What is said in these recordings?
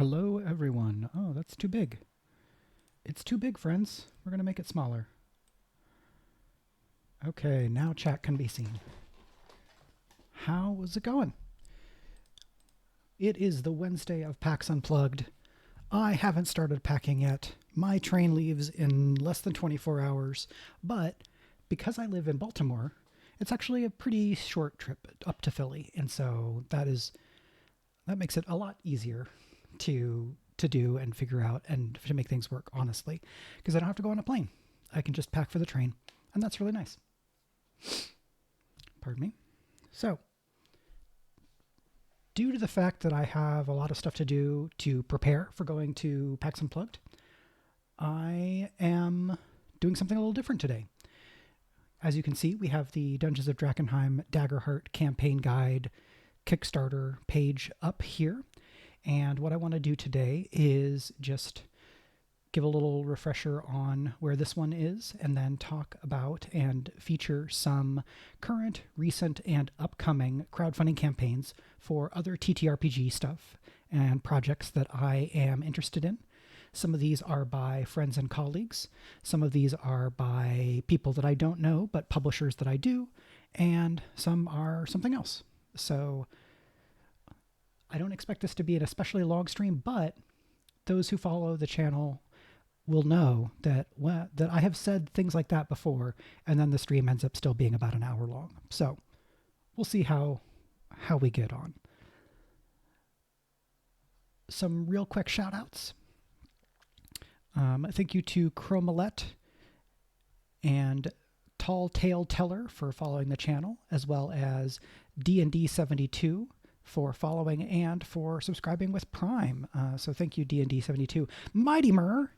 Hello, everyone. Oh, that's too big. It's too big, friends. We're going to make it smaller. Okay, now chat can be seen. How is it going? It is the Wednesday of PAX Unplugged. I haven't started packing yet. My train leaves in less than 24 hours, but because I live in Baltimore, it's actually a pretty short trip up to Philly, and so that makes it a lot easier to do and figure out and to make things work honestly, because I don't have to go on a plane. I can just pack for the train, and that's really nice. Pardon me. So, due to the fact that I have a lot of stuff to do to prepare for going to PAX Unplugged, I am doing something a little different today. As you can see, we have the Dungeons of Drakkenheim Daggerheart campaign guide Kickstarter page up here. And what I want to do today is just give a little refresher on where this one is, and then talk about and feature some current, recent, and upcoming crowdfunding campaigns for other TTRPG stuff and projects that I am interested in. Some of these are by friends and colleagues. Some of these are by people that I don't know, but publishers that I do. And some are something else. So I don't expect this to be an especially long stream, but those who follow the channel will know that I have said things like that before, and then the stream ends up still being about an hour long. So we'll see how we get on. Some real quick shout outs. Thank you to Chromalette and Tall Tale Teller for following the channel, as well as D&D72 for following and for subscribing with Prime. So thank you, D&D72. Mighty Mur,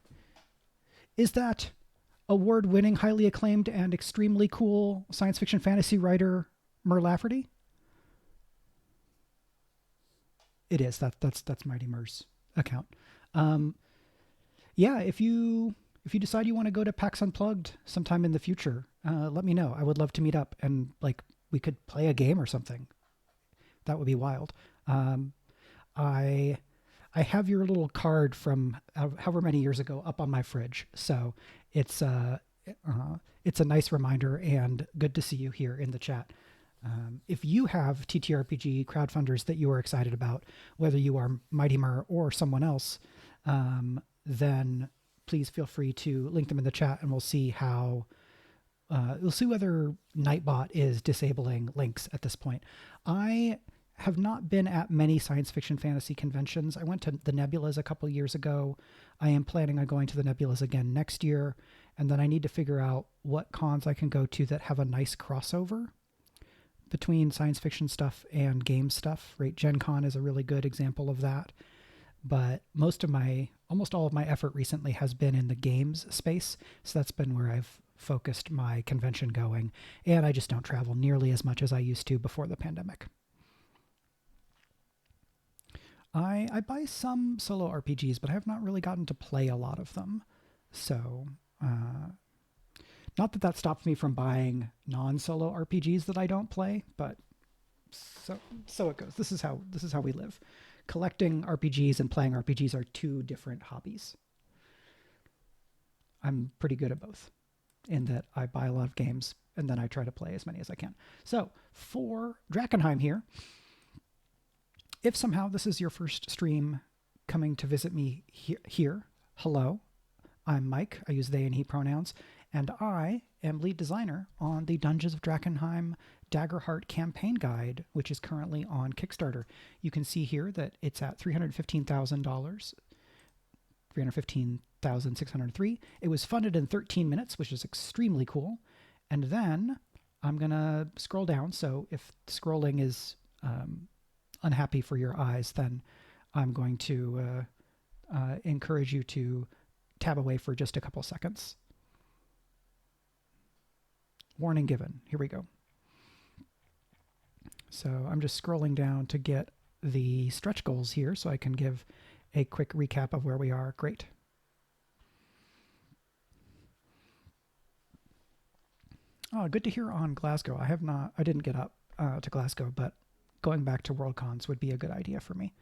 is that award-winning, highly acclaimed, and extremely cool science fiction fantasy writer Mur Lafferty? It is. That's Mighty Mur's account. Yeah, if you decide you want to go to PAX Unplugged sometime in the future, let me know. I would love to meet up and we could play a game or something. That would be wild. I have your little card from however many years ago up on my fridge, so it's a nice reminder and good to see you here in the chat. If you have TTRPG crowdfunders that you are excited about, whether you are Mighty Mur or someone else, then please feel free to link them in the chat, and we'll see how we'll see whether Nightbot is disabling links at this point. I have not been at many science fiction fantasy conventions. I went to the Nebulas a couple years ago. I am planning on going to the Nebulas again next year, and then I need to figure out what cons I can go to that have a nice crossover between science fiction stuff and game stuff. Right, Gen Con is a really good example of that. But almost all of my effort recently has been in the games space, so that's been where I've focused my convention going, and I just don't travel nearly as much as I used to before the pandemic. I buy some solo RPGs, but I have not really gotten to play a lot of them. So, not that stops me from buying non-solo RPGs that I don't play, but so it goes. This is how we live. Collecting RPGs and playing RPGs are two different hobbies. I'm pretty good at both, in that I buy a lot of games and then I try to play as many as I can. So for Drakkenheim here, if somehow this is your first stream coming to visit me here, hello, I'm Mike. I use they and he pronouns, and I am lead designer on the Dungeons of Drakkenheim Daggerheart campaign guide, which is currently on Kickstarter. You can see here that it's at $315,000, $315,603. It was funded in 13 minutes, which is extremely cool. And then I'm going to scroll down. So if scrolling is unhappy for your eyes, then I'm going to encourage you to tab away for just a couple seconds. Warning given. Here we go. So I'm just scrolling down to get the stretch goals here so I can give a quick recap of where we are. Great. Oh, good to hear on Glasgow. I didn't get up to Glasgow, but going back to Worldcons would be a good idea for me.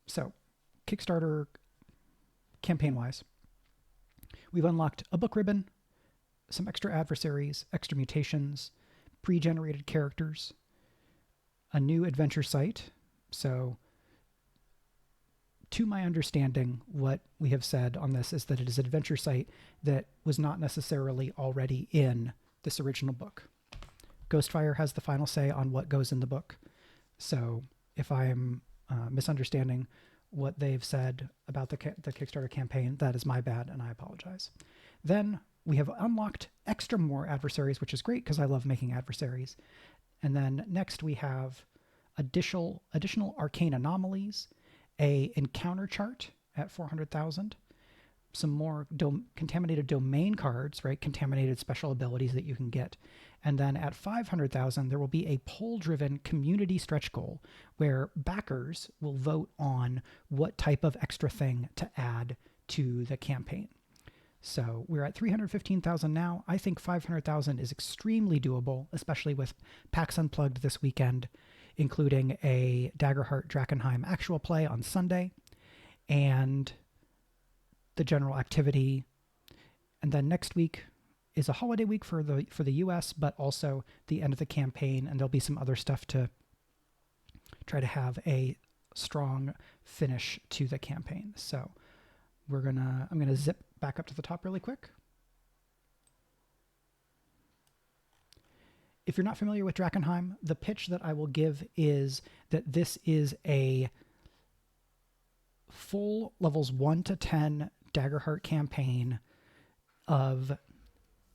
So Kickstarter campaign-wise, we've unlocked a book ribbon, some extra adversaries, extra mutations, pre-generated characters, a new adventure site. So to my understanding, what we have said on this is that it is an adventure site that was not necessarily already in this original book. Ghostfire has the final say on what goes in the book. So if I'm misunderstanding what they've said about the Kickstarter campaign, that is my bad, and I apologize. Then we have unlocked extra more adversaries, which is great because I love making adversaries. And then next we have additional arcane anomalies, a encounter chart at 400,000, some more contaminated domain cards, right? Contaminated special abilities that you can get. And then at 500,000, there will be a poll-driven community stretch goal where backers will vote on what type of extra thing to add to the campaign. So we're at 315,000 now. I think 500,000 is extremely doable, especially with PAX Unplugged this weekend, including a Daggerheart Drakenheim actual play on Sunday and the general activity. And then next week is a holiday week for the US, but also the end of the campaign, and there'll be some other stuff to try to have a strong finish to the campaign. So I'm gonna zip back up to the top really quick. If you're not familiar with Drakenheim, the pitch that I will give is that this is a full levels 1 to 10 Daggerheart campaign of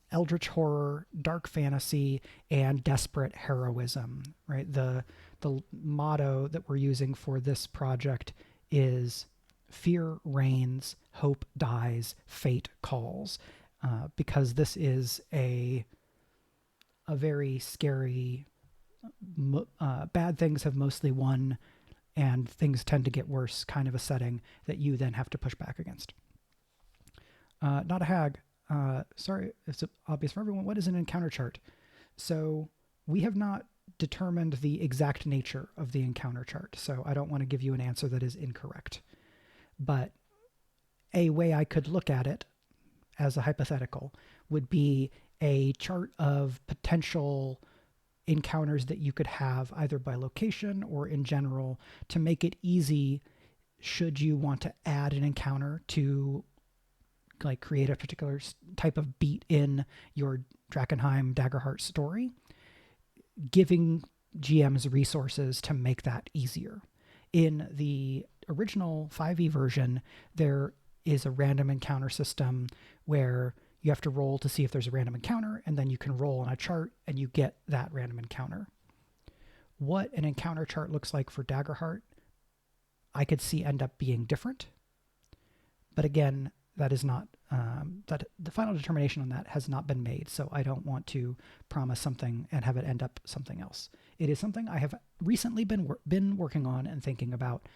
eldritch horror, dark fantasy, and desperate heroism, right? The motto that we're using for this project is fear reigns, hope dies, fate calls, because this is a very scary, bad things have mostly won and things tend to get worse kind of a setting that you then have to push back against. Not a hag. Sorry, it's obvious for everyone. What is an encounter chart? So we have not determined the exact nature of the encounter chart, so I don't want to give you an answer that is incorrect. But a way I could look at it as a hypothetical would be a chart of potential encounters that you could have either by location or in general to make it easy should you want to add an encounter to like create a particular type of beat in your Drakenheim Daggerheart story, giving GMs resources to make that easier. In the original 5e version, there is a random encounter system where you have to roll to see if there's a random encounter, and then you can roll on a chart and you get that random encounter. What an encounter chart looks like for Daggerheart, I could see end up being different. But again, that is not, that the final determination on that has not been made, so I don't want to promise something and have it end up something else. It is something I have recently been working on and thinking about,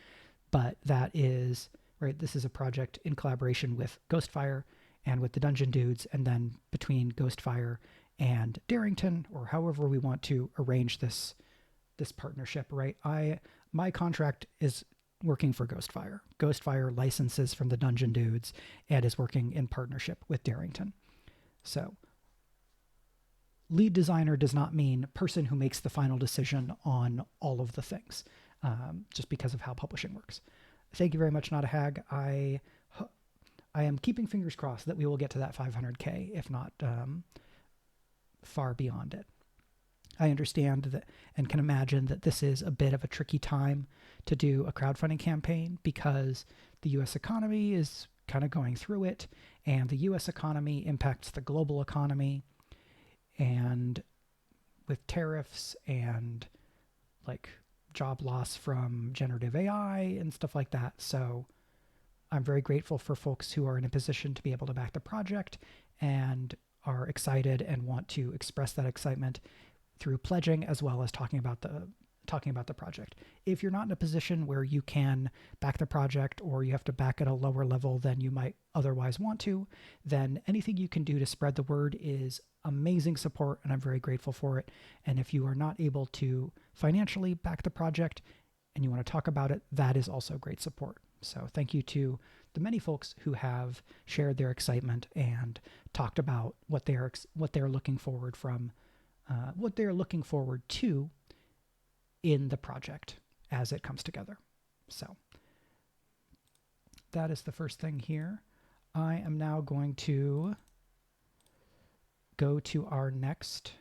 but that is, right, this is a project in collaboration with Ghostfire and with the Dungeon Dudes, and then between Ghostfire and Darrington, or however we want to arrange this partnership, right? My contract is working for Ghostfire. Ghostfire licenses from the Dungeon Dudes and is working in partnership with Darrington. So lead designer does not mean person who makes the final decision on all of the things, just because of how publishing works. Thank you very much, Not a Hag. I am keeping fingers crossed that we will get to that 500K, if not far beyond it. I understand that and can imagine that this is a bit of a tricky time to do a crowdfunding campaign because the U.S. economy is kind of going through it, and the U.S. economy impacts the global economy, and with tariffs and like job loss from generative AI and stuff like that. So I'm very grateful for folks who are in a position to be able to back the project and are excited and want to express that excitement through pledging as well as talking about the project. If you're not in a position where you can back the project or you have to back at a lower level than you might otherwise want to, then anything you can do to spread the word is amazing support, and I'm very grateful for it. And if you are not able to financially back the project, and you want to talk about it, that is also great support. So thank you to the many folks who have shared their excitement and talked about what they're looking forward what they're looking forward to in the project as it comes together. So that is the first thing here. I am now going to go to our next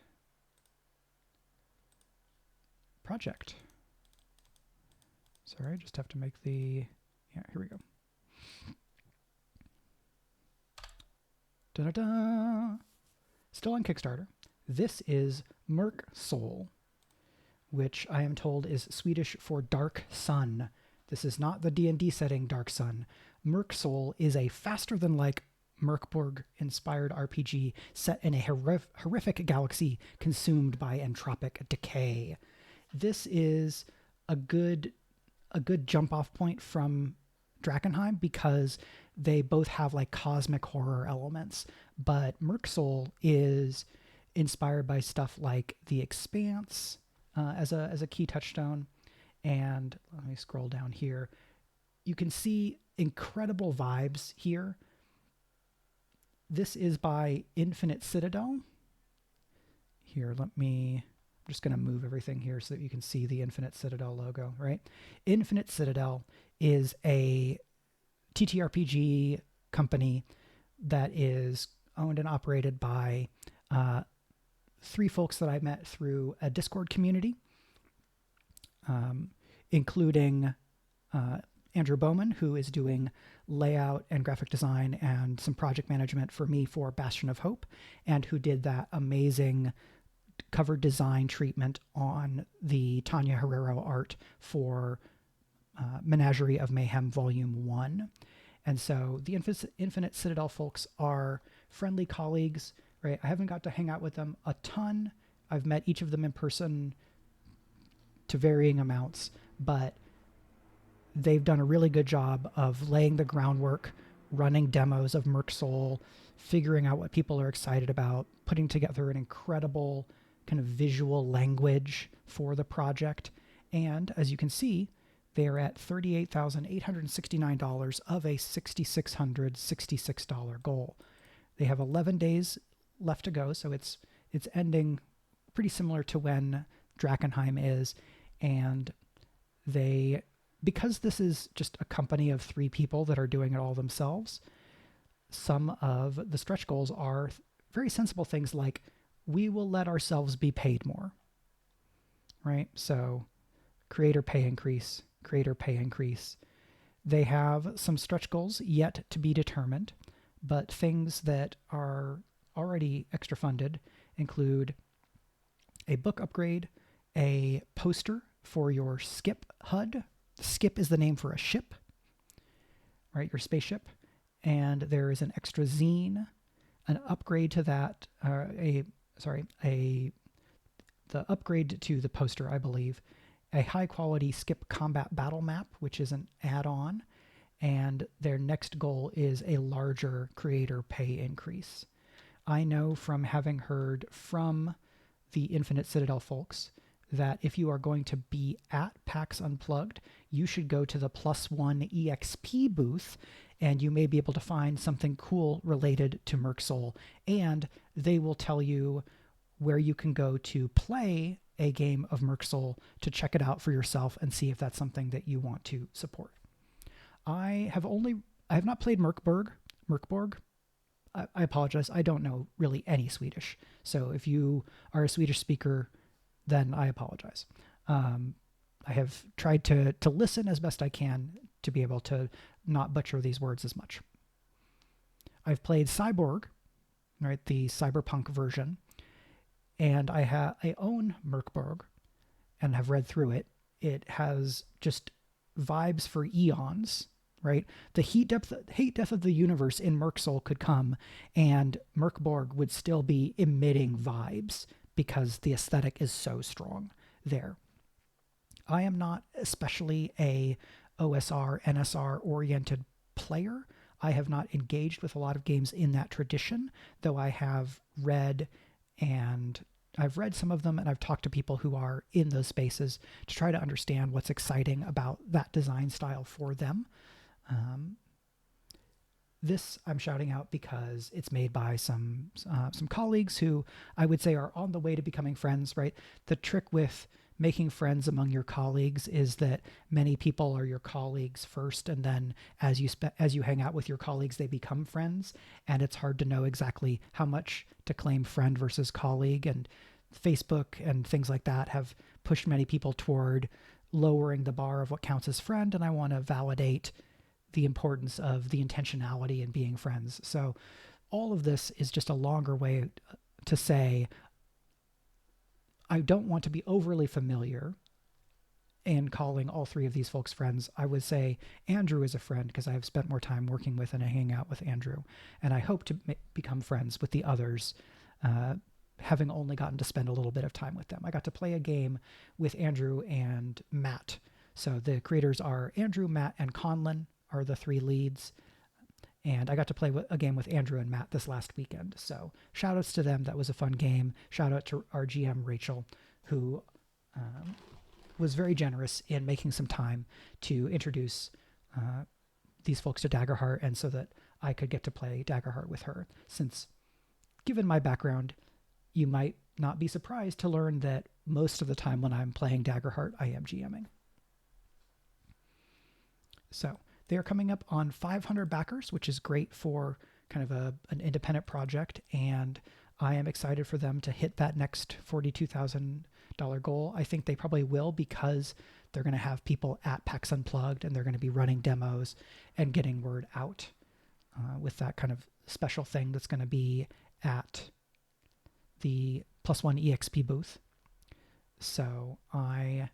project. Sorry, I just have to make yeah, here we go. Da-da-da. Still on Kickstarter. This is Merc Soul, which I am told is Swedish for Dark Sun. This is not the D&D setting Dark Sun. Merc Soul is a faster-than-like Merkborg-inspired RPG set in a horrific galaxy consumed by entropic decay. This is a good jump-off point from Drakkenheim because they both have like cosmic horror elements, but Merc Soul is inspired by stuff like The Expanse as a key touchstone. And let me scroll down here. You can see incredible vibes here. This is by Infinite Citadel. Here, I'm just going to move everything here so that you can see the Infinite Citadel logo, right? Infinite Citadel is a TTRPG company that is owned and operated by three folks that I met through a Discord community, including Andrew Bowman, who is doing layout and graphic design and some project management for me for Bastion of Hope, and who did that amazing cover design treatment on the Tanya Herrero art for Menagerie of Mayhem Volume 1. And so the Infinite Citadel folks are friendly colleagues, right? I haven't got to hang out with them a ton. I've met each of them in person to varying amounts, but they've done a really good job of laying the groundwork, running demos of Merc Soul, figuring out what people are excited about, putting together an incredible kind of visual language for the project. And as you can see, they are at $38,869 of a $6,666 goal. They have 11 days left to go, so it's ending pretty similar to when Drakkenheim is. And because this is just a company of three people that are doing it all themselves, some of the stretch goals are very sensible things like, we will let ourselves be paid more, right? So creator pay increase. They have some stretch goals yet to be determined, but things that are already extra funded include a book upgrade, a poster for your Skip HUD. Skip is the name for a ship, right? Your spaceship. And there is an extra zine, an upgrade to that, the upgrade to the poster, I believe, a high-quality Skip Combat Battle Map, which is an add-on, and their next goal is a larger creator pay increase. I know from having heard from the Infinite Citadel folks that if you are going to be at PAX Unplugged, you should go to the +1 EXP booth, and you may be able to find something cool related to Merc Soul, and they will tell you where you can go to play a game of Merc Soul to check it out for yourself and see if that's something that you want to support. I have not played Merkborg. I apologize. I don't know really any Swedish. So if you are a Swedish speaker, then I apologize. I have tried to listen as best I can to be able to not butcher these words as much. I've played Cyborg, right, the cyberpunk version, and I own Merkborg and have read through it. It has just vibes for eons, right? The hate depth of the universe in Merc Soul could come, and Merkborg would still be emitting vibes because the aesthetic is so strong there. I am not especially a OSR, NSR oriented player. I have not engaged with a lot of games in that tradition, though I have read and I've read some of them, and I've talked to people who are in those spaces to try to understand what's exciting about that design style for them. This I'm shouting out because it's made by some colleagues who I would say are on the way to becoming friends, right? The trick with making friends among your colleagues is that many people are your colleagues first, and then as you hang out with your colleagues, they become friends, and it's hard to know exactly how much to claim friend versus colleague. And Facebook and things like that have pushed many people toward lowering the bar of what counts as friend, and I want to validate the importance of the intentionality in being friends. So all of this is just a longer way to say I don't want to be overly familiar in calling all three of these folks friends. I would say Andrew is a friend because I have spent more time working with and I hang out with Andrew, and I hope to become friends with the others, having only gotten to spend a little bit of time with them. I got to play a game with Andrew and Matt. So the creators are Andrew, Matt, and Conlon are the three leads. And I got to play a game with Andrew and Matt this last weekend. So shout outs to them. That was a fun game. Shout out to our GM, Rachel, who was very generous in making some time to introduce these folks to Daggerheart, and so that I could get to play Daggerheart with her. Since, given my background, you might not be surprised to learn that most of the time when I'm playing Daggerheart, I am GMing. So they are coming up on 500 backers, which is great for kind of an independent project, and I am excited for them to hit that next $42,000 goal. I think they probably will, because they're going to have people at PAX Unplugged, and they're going to be running demos and getting word out with that kind of special thing that's going to be at the +1 EXP booth. So I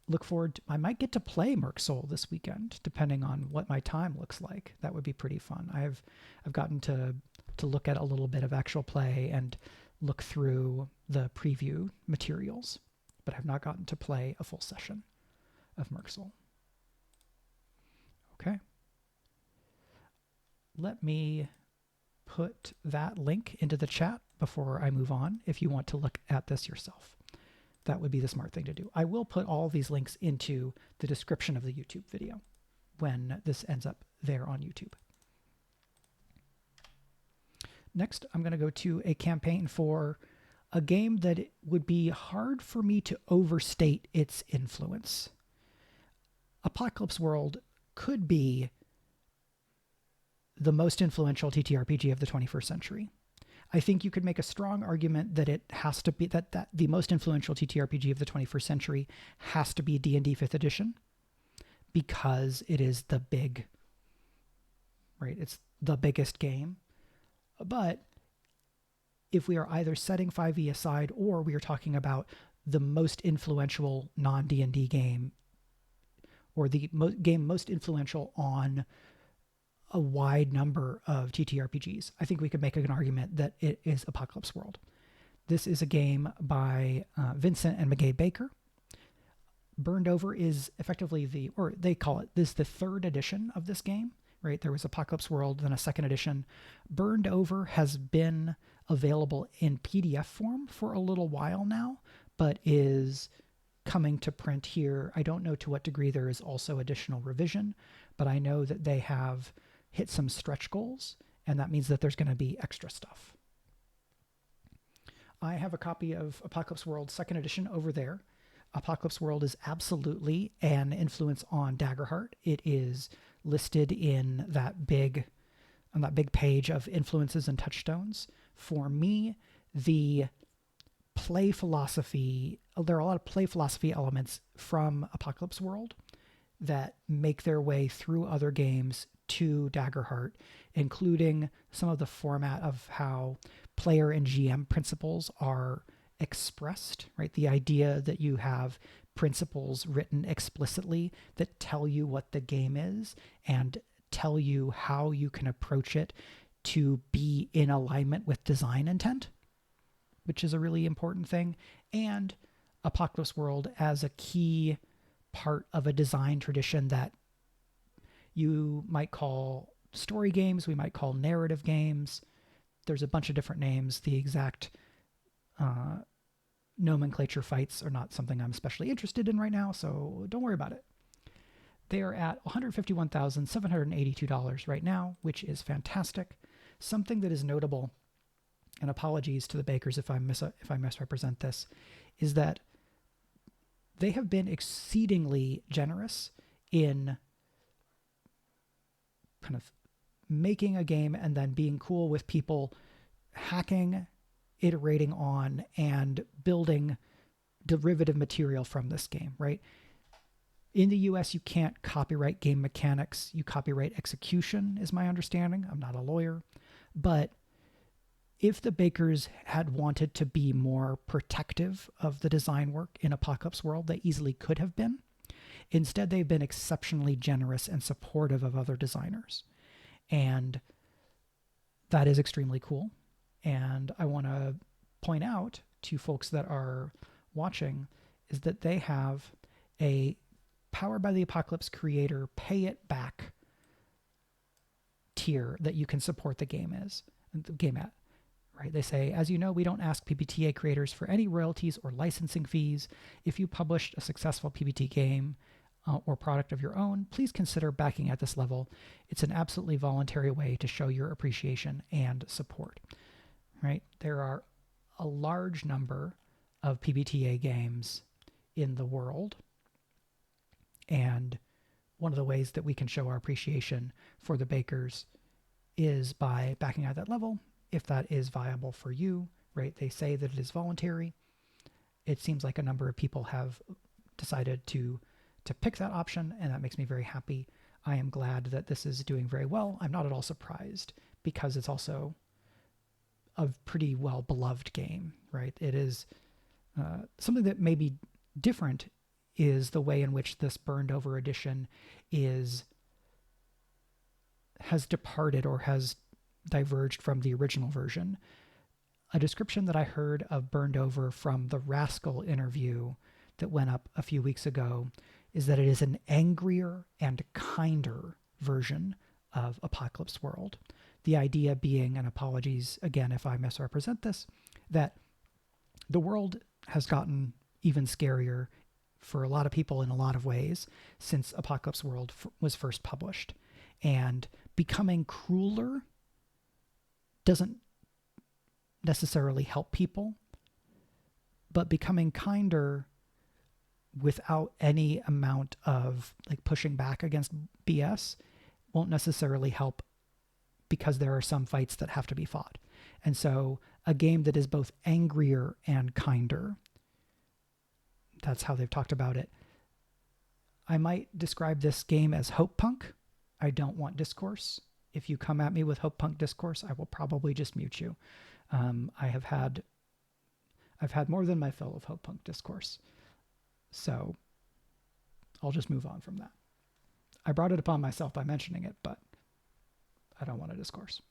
look forward I might get to play Merc Soul this weekend, depending on what my time looks like. That would be pretty fun. I've gotten to look at a little bit of actual play and look through the preview materials, but I've not gotten to play a full session of Merc Soul. Okay. Let me put that link into the chat before I move on if you want to look at this yourself. That would be the smart thing to do. I will put all these links into the description of the YouTube video when this ends up there on YouTube. Next, I'm going to go to a campaign for a game that it would be hard for me to overstate its influence. Apocalypse World could be the most influential TTRPG of the 21st century. I think you could make a strong argument that it has to be that the most influential TTRPG of the 21st century has to be D&D 5th edition, because it is the big, right? It's the biggest game. But if we are either setting 5e aside, or we are talking about the most influential non-D&D game, or the game most influential on a wide number of TTRPGs, I think we could make an argument that it is Apocalypse World. This is a game by Vincent and Megabe Baker. Burned Over is effectively this is the third edition of this game, right? There was Apocalypse World, then a second edition. Burned Over has been available in PDF form for a little while now, but is coming to print here. I don't know to what degree there is also additional revision, but I know that they have hit some stretch goals, and that means that there's going to be extra stuff. I have a copy of Apocalypse World 2nd edition over there. Apocalypse World is absolutely an influence on Daggerheart. It is listed in that big page of influences and touchstones. For me, the play philosophy, there are a lot of play philosophy elements from Apocalypse World that make their way through other games to Daggerheart, including some of the format of how player and GM principles are expressed, right? The idea that you have principles written explicitly that tell you what the game is and tell you how you can approach it to be in alignment with design intent, which is a really important thing. And Apocalypse World as a key part of a design tradition that you might call story games, we might call narrative games. There's a bunch of different names. The exact nomenclature fights are not something I'm especially interested in right now, so don't worry about it. They are at $151,782 right now, which is fantastic. Something that is notable, and apologies to the bakers if I misrepresent this, is that they have been exceedingly generous in kind of making a game and then being cool with people hacking, iterating on, and building derivative material from this game, right? In the US, you can't copyright game mechanics. You copyright execution, is my understanding. I'm not a lawyer. But if the bakers had wanted to be more protective of the design work in Apocalypse World, they easily could have been. Instead, they've been exceptionally generous and supportive of other designers. And that is extremely cool. And I want to point out to folks that are watching is that they have a Powered by the Apocalypse creator pay it back tier that you can support the game at. Right? They say, as you know, we don't ask PBTA creators for any royalties or licensing fees. If you published a successful PBT game or product of your own, please consider backing at this level. It's an absolutely voluntary way to show your appreciation and support. Right? There are a large number of PBTA games in the world. And one of the ways that we can show our appreciation for the bakers is by backing at that level, if that is viable for you, right? They say that it is voluntary. It seems like a number of people have decided to pick that option, and that makes me very happy. I am glad that this is doing very well. I'm not at all surprised because it's also a pretty well-beloved game, right? It is something that may be different is the way in which this burned over edition has departed or has diverged from the original version. A description that I heard of Burned Over from the Rascal interview that went up a few weeks ago is that it is an angrier and kinder version of Apocalypse World. The idea being, and apologies again if I misrepresent this, that the world has gotten even scarier for a lot of people in a lot of ways since Apocalypse World was first published. And becoming crueler doesn't necessarily help people, but becoming kinder without any amount of like pushing back against BS won't necessarily help because there are some fights that have to be fought. And so a game that is both angrier and kinder, that's how they've talked about it. I might describe this game as Hope Punk. I don't want discourse. If you come at me with Hope Punk discourse, I will probably just mute you. I've had more than my fill of Hope Punk discourse. So I'll just move on from that. I brought it upon myself by mentioning it, but I don't want to discourse.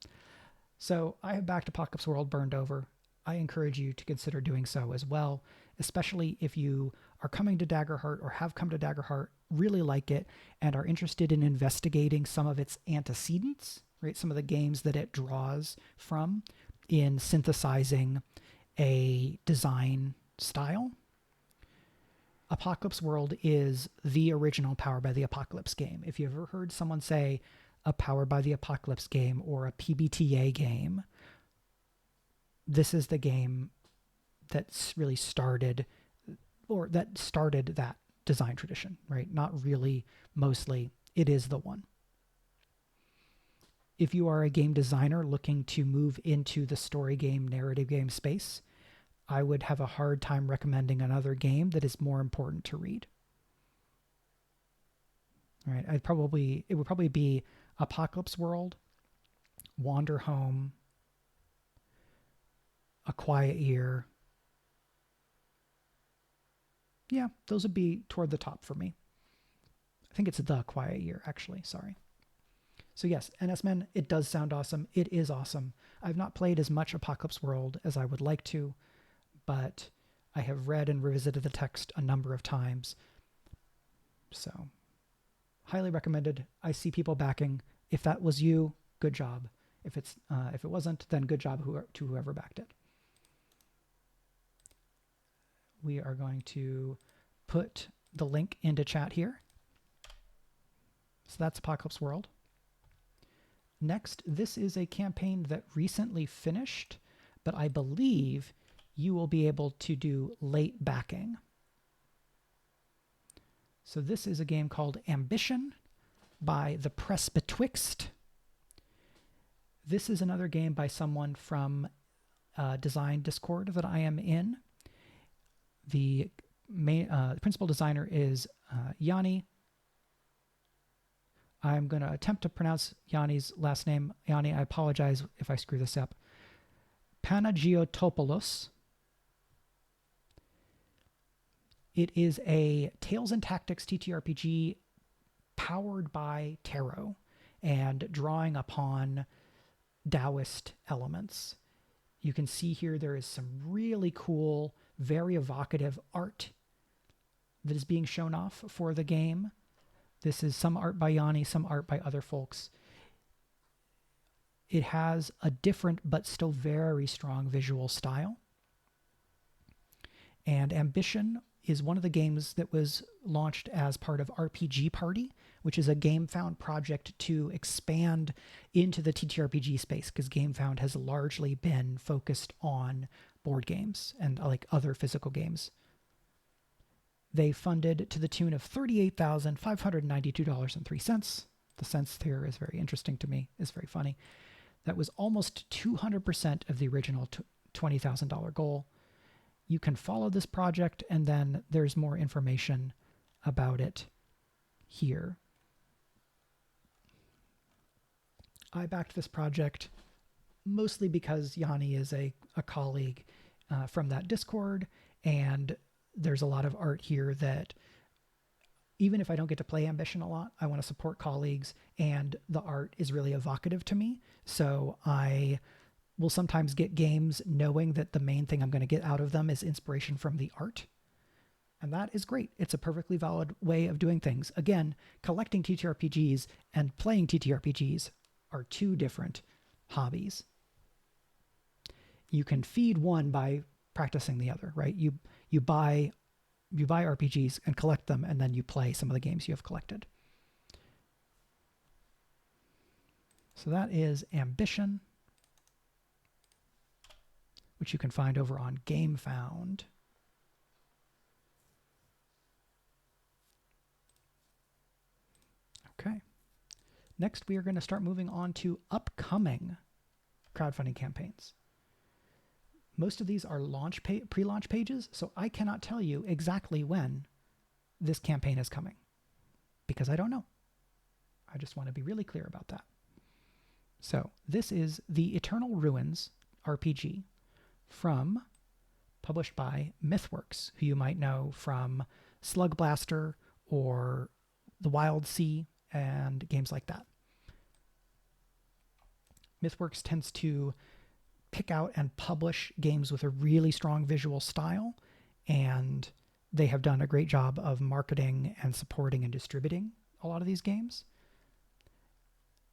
So I have backed Apocalypse World Burned Over. I encourage you to consider doing so as well, especially if you are coming to Daggerheart or have come to Daggerheart, really like it, and are interested in investigating some of its antecedents, right? Some of the games that it draws from in synthesizing a design style. Apocalypse World is the original Powered by the Apocalypse game. If you ever heard someone say a Powered by the Apocalypse game or a PBTA game, this is the game that's really started that design tradition, right? Not really, mostly. It is the one. If you are a game designer looking to move into the story game, narrative game space, I would have a hard time recommending another game that is more important to read. All right, it would probably be Apocalypse World, Wander Home, A Quiet Year. Yeah, those would be toward the top for me. I think it's The Quiet Year, actually. Sorry. So yes, NS Men, it does sound awesome. It is awesome. I've not played as much Apocalypse World as I would like to, but I have read and revisited the text a number of times. So, highly recommended. I see people backing. If that was you, good job. If it wasn't, then good job to whoever backed it. we are going to put the link into chat here. So that's Apocalypse World. Next, this is a campaign that recently finished, but I believe you will be able to do late backing. So this is a game called Ambition by The Press Betwixt. This is another game by someone from Design Discord that I am in. The principal designer is Yanni. I'm going to attempt to pronounce Yanni's last name. Yanni, I apologize if I screw this up. Panagiotopoulos. It is a Tales and Tactics TTRPG powered by tarot and drawing upon Taoist elements. You can see here there is some really cool, very evocative art that is being shown off for the game. This is some art by Yanni, some art by other folks. It has a different but still very strong visual style. And Ambition is one of the games that was launched as part of RPG Party, which is a GameFound project to expand into the TTRPG space, because GameFound has largely been focused on board games and like other physical games. They funded to the tune of $38,592.03. The cents here is very interesting to me. It's very funny. That was almost 200% of the original $20,000 goal. You can follow this project, and then there's more information about it here. I backed this project mostly because Yanni is a colleague from that Discord, and there's a lot of art here that even if I don't get to play Ambition a lot, I want to support colleagues, and the art is really evocative to me. So I will sometimes get games knowing that the main thing I'm going to get out of them is inspiration from the art. And that is great. It's a perfectly valid way of doing things. Again, collecting TTRPGs and playing TTRPGs are two different hobbies. You can feed one by practicing the other, right? You buy RPGs and collect them, and then you play some of the games you have collected. So that is Ambition, which you can find over on GameFound. Okay. Next, we are going to start moving on to upcoming crowdfunding campaigns. Most of these are pre-launch pages, so I cannot tell you exactly when this campaign is coming, because I don't know. I just want to be really clear about that. So this is the Eternal Ruins RPG published by MythWorks, who you might know from Slug Blaster or The Wild Sea and games like that. MythWorks tends to pick out and publish games with a really strong visual style, and they have done a great job of marketing and supporting and distributing a lot of these games.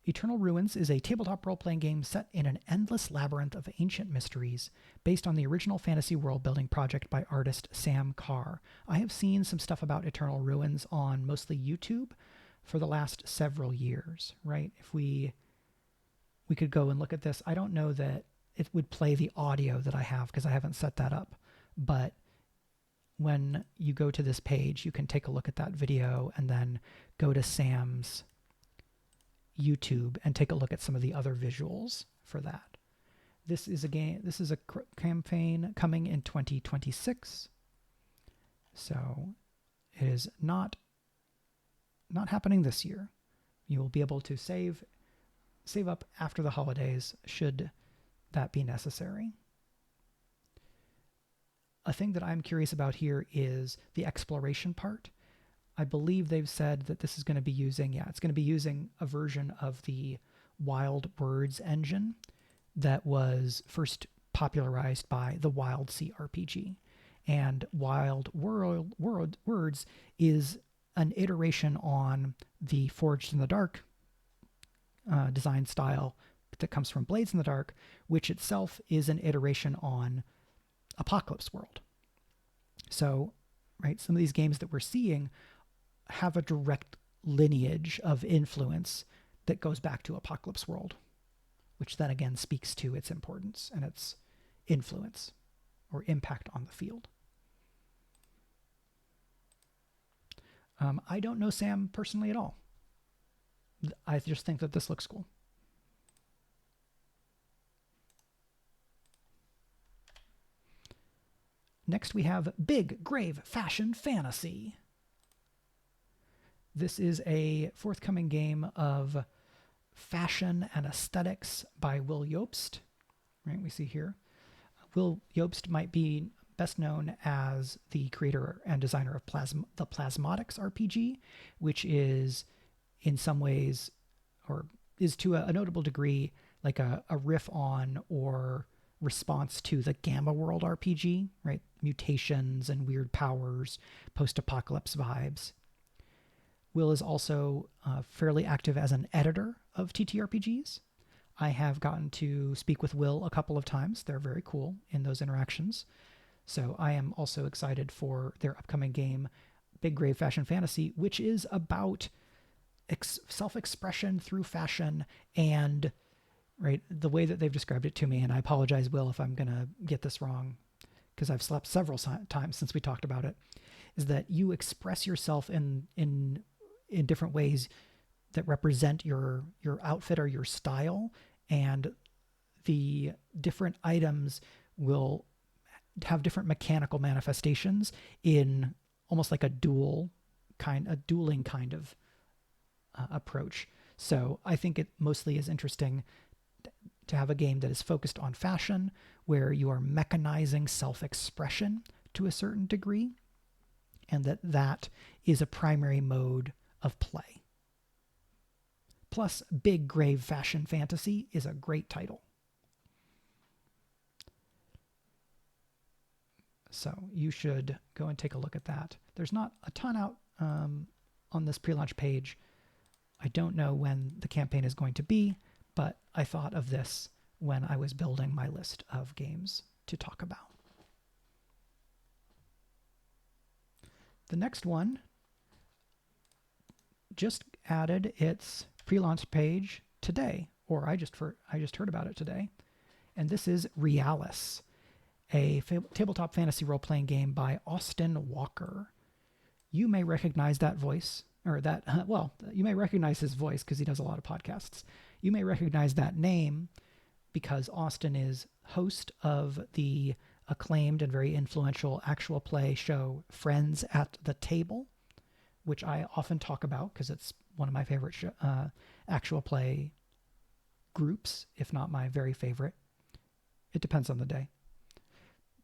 Eternal Ruins is a tabletop role-playing game set in an endless labyrinth of ancient mysteries based on the original fantasy world-building project by artist Sam Carr. I have seen some stuff about Eternal Ruins on mostly YouTube for the last several years, right? If we could go and look at this. I don't know that it would play the audio that I have because I haven't set that up, but when you go to this page, you can take a look at that video and then go to Sam's YouTube and take a look at some of the other visuals for that. This is a game. This is a campaign coming in 2026. So it is not happening this year. You will be able to save up after the holidays should that be necessary. A thing that I'm curious about here is the exploration part. I believe they've said that this is going to be using, it's going to be using a version of the Wild Words engine that was first popularized by the Wild Sea RPG. And Wild Words is an iteration on the Forged in the Dark design style that comes from Blades in the Dark, which itself is an iteration on Apocalypse World. So, right, some of these games that we're seeing have a direct lineage of influence that goes back to Apocalypse World, which then again speaks to its importance and its influence or impact on the field. I don't know Sam personally at all. I just think that this looks cool. Next, we have Big Grave Fashion Fantasy. This is a forthcoming game of fashion and aesthetics by Will Jobst. Right, we see here. Will Jobst might be best known as the creator and designer of the Plasmodics RPG, which is in some ways, or is to a notable degree, like a riff on or response to the Gamma World RPG, right? Mutations and weird powers, post-apocalypse vibes. Will is also fairly active as an editor of TTRPGs. I have gotten to speak with Will a couple of times. They're very cool in those interactions. So I am also excited for their upcoming game, Big Grave Fashion Fantasy, which is about self-expression through fashion and right the way that they've described it to me. And I apologize, Will, if I'm going to get this wrong, because I've slept several times since we talked about it, is that you express yourself in different ways that represent your outfit or your style, and the different items will have different mechanical manifestations in almost like a dueling kind of approach. So I think it mostly is interesting to have a game that is focused on fashion, where you are mechanizing self-expression to a certain degree, and that is a primary mode of play. Plus, Big Grave Fashion Fantasy is a great title. So you should go and take a look at that. There's not a ton out on this pre-launch page. I don't know when the campaign is going to be, but I thought of this when I was building my list of games to talk about. The next one just added its pre-launch page today, or I just heard about it today, and this is Realis, a tabletop fantasy role-playing game by Austin Walker. You may recognize that voice, or that, well, you may recognize his voice because he does a lot of podcasts. You may recognize that name because Austin is host of the acclaimed and very influential actual play show Friends at the Table, which I often talk about because it's one of my favorite actual play groups, if not my very favorite. It depends on the day.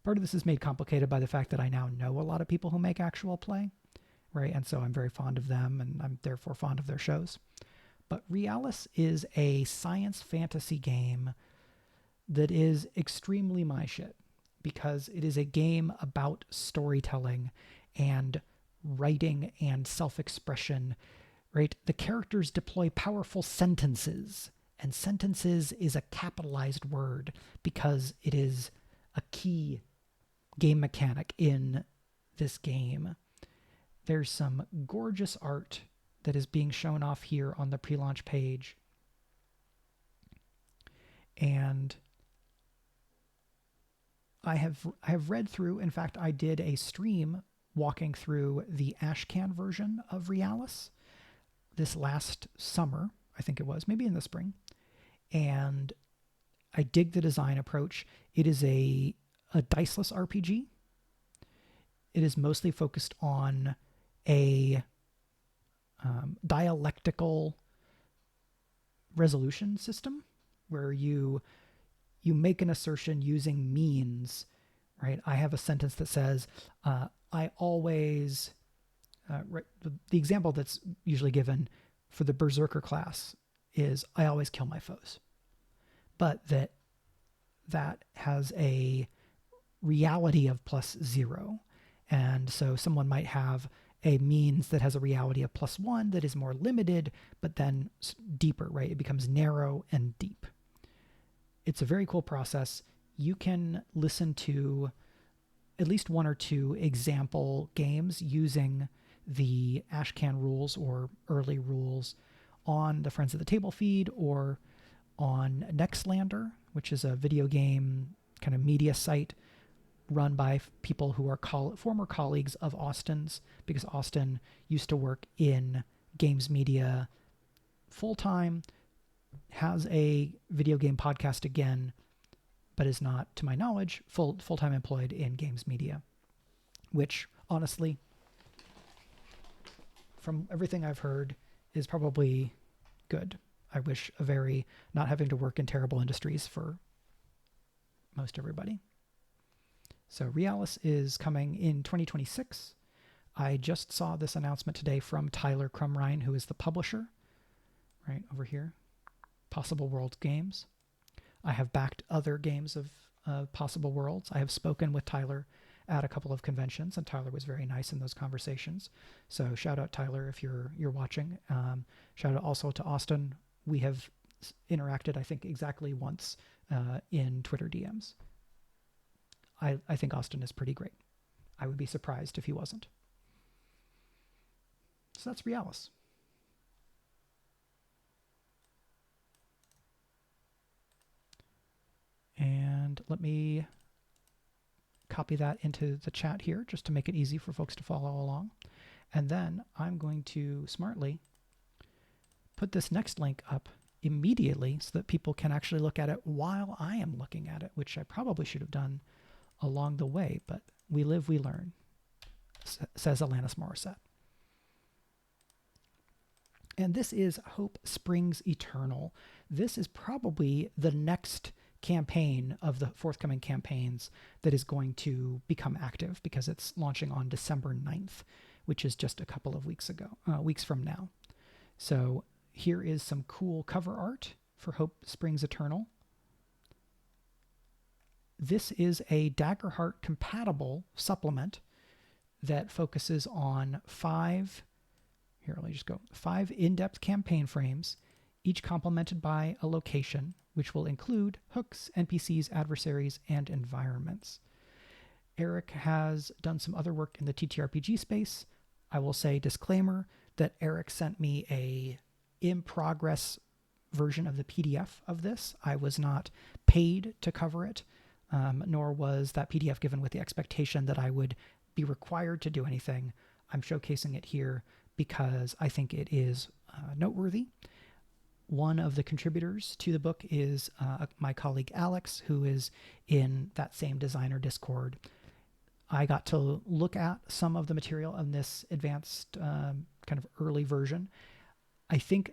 Part of this is made complicated by the fact that I now know a lot of people who make actual play, right? And so I'm very fond of them, and I'm therefore fond of their shows. But Realis is a science fantasy game that is extremely my shit, because it is a game about storytelling and writing and self-expression, right? The characters deploy powerful sentences, and sentences is a capitalized word because it is a key game mechanic in this game. There's some gorgeous art that is being shown off here on the pre-launch page. And I have read through, in fact, I did a stream walking through the Ashcan version of Realis this last summer, I think it was, maybe in the spring. And I dig the design approach. It is a diceless RPG. It is mostly focused on a dialectical resolution system where you make an assertion using means, right? I have a sentence that says, I always, right, the example that's usually given for the Berserker class is, I always kill my foes. But that has a reality of +0. And so someone might have a means that has a reality of +1 that is more limited, but then deeper, right? It becomes narrow and deep. It's a very cool process. You can listen to at least one or two example games using the Ashcan rules or early rules on the Friends of the Table feed or on Nextlander, which is a video game kind of media site run by people who are former colleagues of Austin's, because Austin used to work in games media full-time, has a video game podcast again, but is not, to my knowledge, full-time employed in games media, which honestly, from everything I've heard, is probably good. I wish not having to work in terrible industries for most everybody. So Realis is coming in 2026. I just saw this announcement today from Tyler Crumrine, who is the publisher, right over here, Possible Worlds Games. I have backed other games of Possible Worlds. I have spoken with Tyler at a couple of conventions, and Tyler was very nice in those conversations. So shout out Tyler if you're watching. Shout out also to Austin. We have interacted, I think, exactly once in Twitter DMs. I think Austin is pretty great. I would be surprised if he wasn't. So that's Realis. And let me copy that into the chat here just to make it easy for folks to follow along. And then I'm going to smartly put this next link up immediately so that people can actually look at it while I am looking at it, which I probably should have done along the way, but we live, we learn, says Alanis Morissette. And this is Hope Springs Eternal. This is probably the next campaign of the forthcoming campaigns that is going to become active because it's launching on December 9th, which is just a couple of weeks from now. So here is some cool cover art for Hope Springs Eternal. This is a Daggerheart compatible supplement that focuses on 5 in-depth campaign frames, each complemented by a location, which will include hooks, NPCs, adversaries, and environments. Eric has done some other work in the TTRPG space. I will say, disclaimer, that Eric sent me a in-progress version of the PDF of this. I was not paid to cover it, nor was that PDF given with the expectation that I would be required to do anything. I'm showcasing it here because I think it is noteworthy. One of the contributors to the book is my colleague Alex, who is in that same designer Discord. I got to look at some of the material in this advanced kind of early version. I think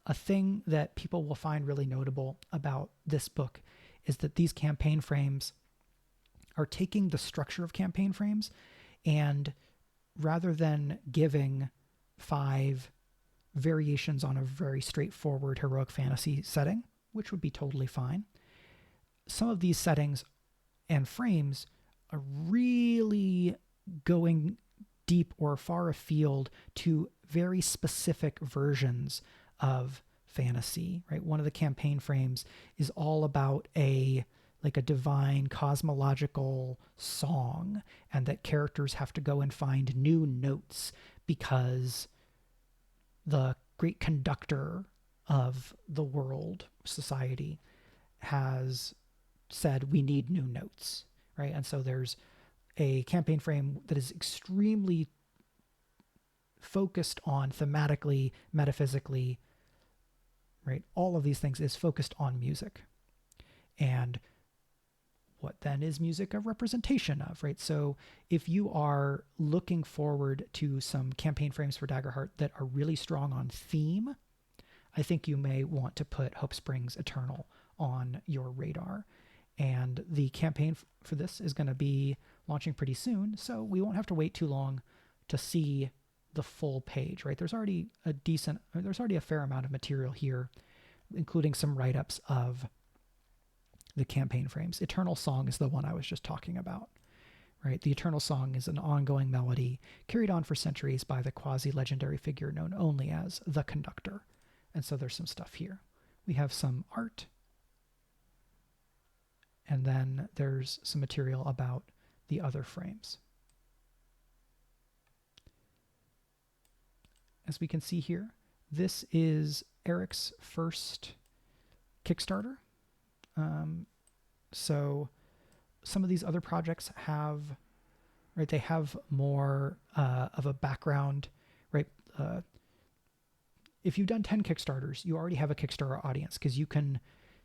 a thing that people will find really notable about this book is that these campaign frames are taking the structure of campaign frames, and rather than giving 5 variations on a very straightforward heroic fantasy setting, which would be totally fine, some of these settings and frames are really going deep or far afield to very specific versions of fantasy, right? One of the campaign frames is all about a divine cosmological song, and that characters have to go and find new notes because the great conductor of the world, society, has said we need new notes, right? And so there's a campaign frame that is extremely focused on thematically, metaphysically, right? All of these things is focused on music. And what then is music a representation of, right? So if you are looking forward to some campaign frames for Daggerheart that are really strong on theme, I think you may want to put Hope Springs Eternal on your radar. And the campaign for this is going to be launching pretty soon, so we won't have to wait too long to see the full page, right? There's already a fair amount of material here, including some write-ups of the campaign frames. Eternal Song is the one I was just talking about, right? The Eternal Song is an ongoing melody carried on for centuries by the quasi-legendary figure known only as the Conductor. And so there's some stuff here. We have some art, and then there's some material about the other frames. As we can see here, this is Eric's first Kickstarter. So some of these other projects have, right, they have more of a background, right? If you've done 10 Kickstarters, you already have a Kickstarter audience because you can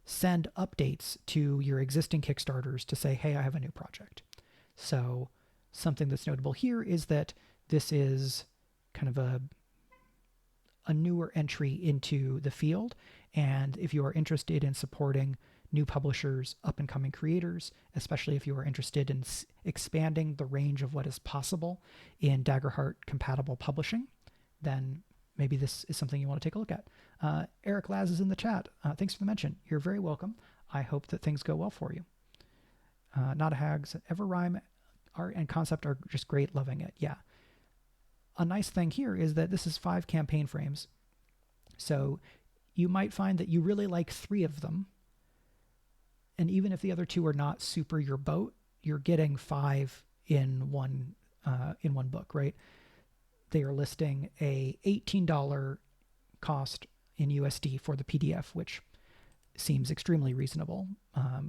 send updates to your existing Kickstarters to say, hey, I have a new project. So something that's notable here is that this is kind of a newer entry into the field. And if you are interested in supporting new publishers, up and coming creators, especially if you are interested in expanding the range of what is possible in Daggerheart compatible publishing, then maybe this is something you want to take a look at. Eric Laz is in the chat. Thanks for the mention. You're very welcome. I hope that things go well for you. Not a Hags, Ever Rhyme art and concept are just great, loving it. Yeah. A nice thing here is that this is 5 campaign frames. So you might find that you really like 3 of them. And even if the other 2 are not super your boat, you're getting 5 in one book, right? They are listing a $18 cost in USD for the PDF, which seems extremely reasonable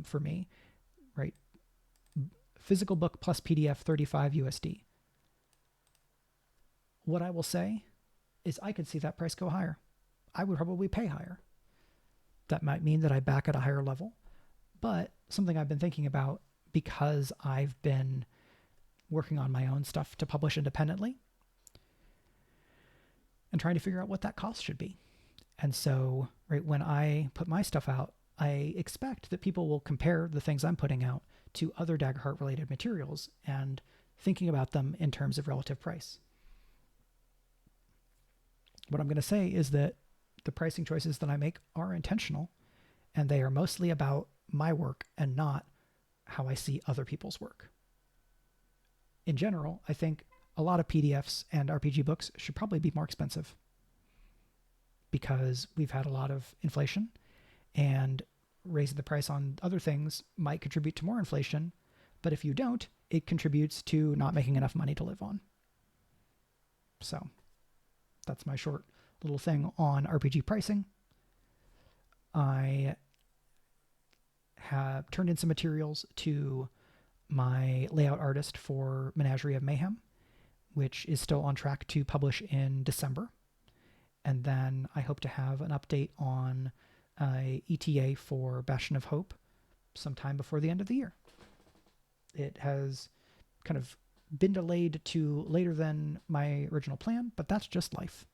for me, right? Physical book plus PDF, 35 USD. What I will say is I could see that price go higher. I would probably pay higher. That might mean that I back at a higher level, but something I've been thinking about because I've been working on my own stuff to publish independently and trying to figure out what that cost should be. And so, right, when I put my stuff out, I expect that people will compare the things I'm putting out to other Daggerheart related materials and thinking about them in terms of relative price. What I'm going to say is that the pricing choices that I make are intentional, and they are mostly about my work and not how I see other people's work. In general, I think a lot of PDFs and RPG books should probably be more expensive because we've had a lot of inflation, and raising the price on other things might contribute to more inflation, but if you don't, it contributes to not making enough money to live on. So that's my short little thing on RPG pricing. I have turned in some materials to my layout artist for Menagerie of Mayhem, which is still on track to publish in December. And then I hope to have an update on ETA for Bastion of Hope sometime before the end of the year. It has kind of been delayed to later than my original plan, but that's just life.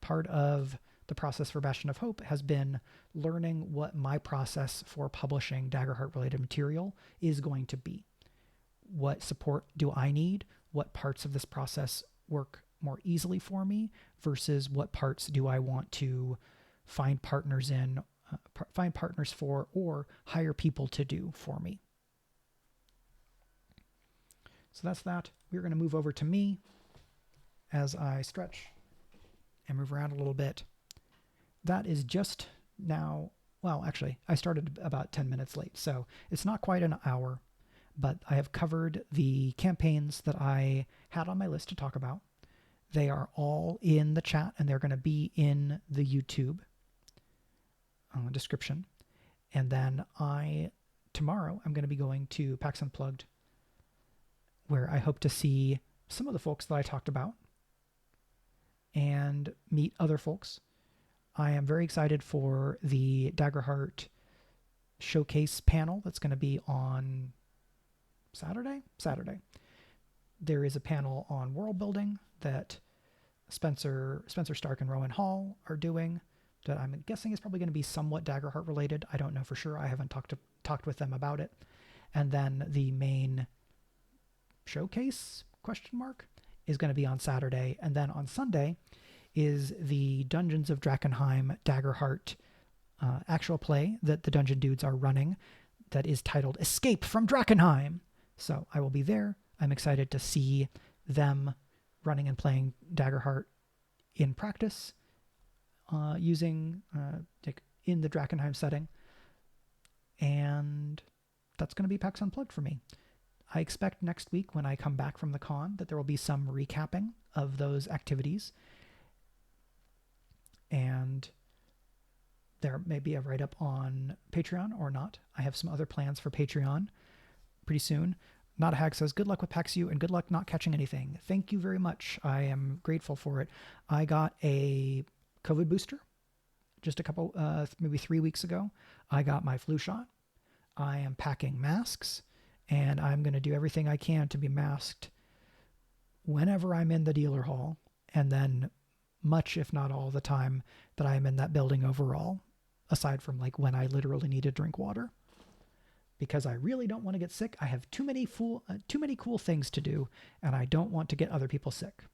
Part of the process for Bastion of Hope has been learning what my process for publishing Daggerheart related material is going to be. What support do I need? What parts of this process work more easily for me versus what parts do I want to find partners in, find partners for, or hire people to do for me. So that's that. We're going to move over to me as I stretch and move around a little bit. That is just now, well, actually, I started about 10 minutes late, so it's not quite an hour, but I have covered the campaigns that I had on my list to talk about. They are all in the chat, and they're going to be in the YouTube description. And then tomorrow, I'm going to be going to PAX Unplugged, where I hope to see some of the folks that I talked about and meet other folks. I am very excited for the Daggerheart showcase panel that's going to be on Saturday. There is a panel on world building that Spencer Stark and Rowan Hall are doing that I'm guessing is probably going to be somewhat Daggerheart related. I don't know for sure. I haven't talked with them about it. And then the main showcase is going to be on Saturday. And then on Sunday is the Dungeons of Drakkenheim Daggerheart actual play that the Dungeon Dudes are running that is titled Escape from Drakkenheim. So I will be there. I'm excited to see them running and playing Daggerheart in practice using in the Drakkenheim setting. And that's going to be PAX Unplugged for me. I expect next week when I come back from the con that there will be some recapping of those activities. And there may be a write-up on Patreon or not. I have some other plans for Patreon pretty soon. Not a Hag says, good luck with PAX U and good luck not catching anything. Thank you very much. I am grateful for it. I got a COVID booster just a couple, maybe 3 weeks ago. I got my flu shot. I am packing masks, and I'm going to do everything I can to be masked whenever I'm in the dealer hall, and then much, if not all the time that I am in that building overall, aside from like when I literally need to drink water. Because I really don't want to get sick. I have too many cool things to do, and I don't want to get other people sick.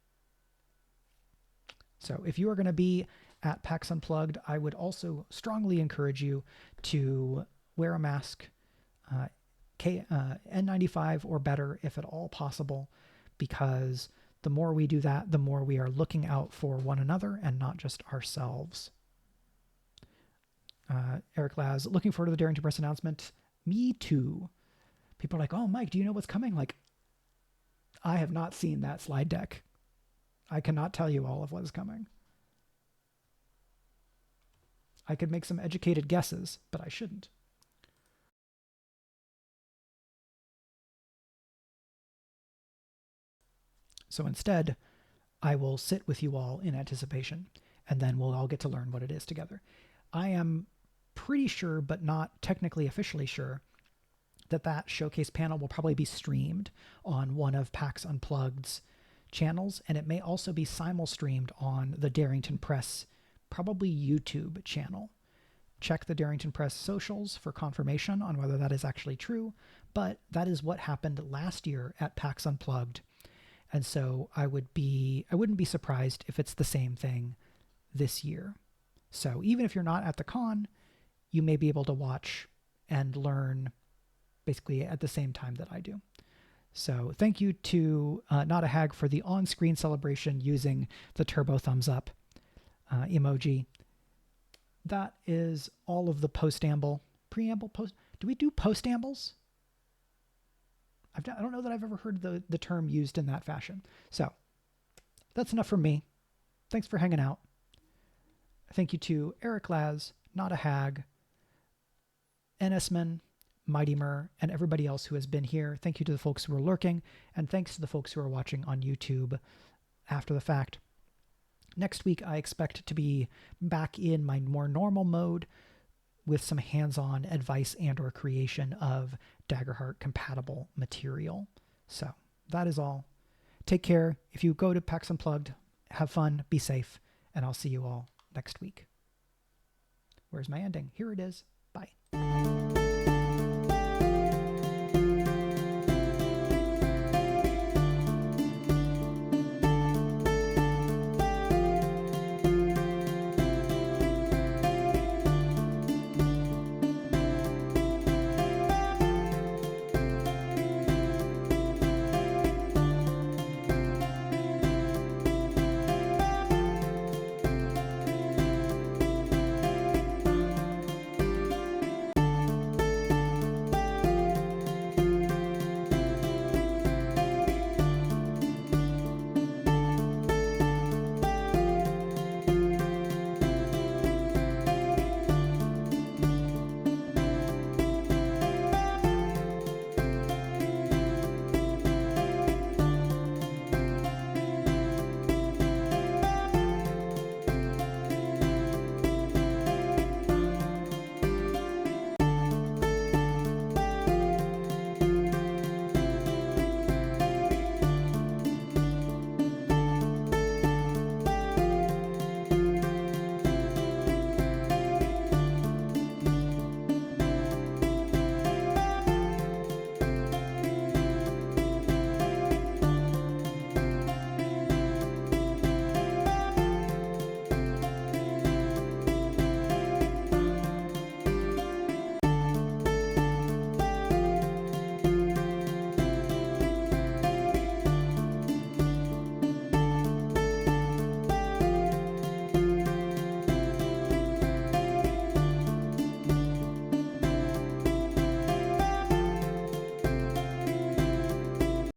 So if you are going to be at PAX Unplugged, I would also strongly encourage you to wear a mask, N95 or better if at all possible, because the more we do that, the more we are looking out for one another and not just ourselves. Eric Laz, looking forward to the Darrington Press announcement. Me too. People are like, oh, Mike, do you know what's coming? Like, I have not seen that slide deck. I cannot tell you all of what is coming. I could make some educated guesses, but I shouldn't. So instead, I will sit with you all in anticipation, and then we'll all get to learn what it is together. I am pretty sure, but not technically officially sure, that showcase panel will probably be streamed on one of PAX Unplugged's channels, and it may also be simul-streamed on the Darrington Press, probably YouTube channel. Check the Darrington Press socials for confirmation on whether that is actually true, but that is what happened last year at PAX Unplugged, and so I wouldn't be surprised if it's the same thing this year. So even if you're not at the con, you may be able to watch and learn basically at the same time that I do. So thank you to Not a Hag for the on-screen celebration using the turbo thumbs up emoji. That is all of the preamble. Do we do postambles? I don't know that I've ever heard the term used in that fashion. So that's enough from me. Thanks for hanging out. Thank you to Eric Laz, Not a Hag, Ennisman, Mighty Mur, and everybody else who has been here. Thank you to the folks who are lurking, and thanks to the folks who are watching on YouTube after the fact. Next week, I expect to be back in my more normal mode with some hands-on advice and or creation of Daggerheart compatible material. So that is all. Take care. If you go to PAX Unplugged, have fun, be safe, and I'll see you all next week. Where's my ending? Here it is.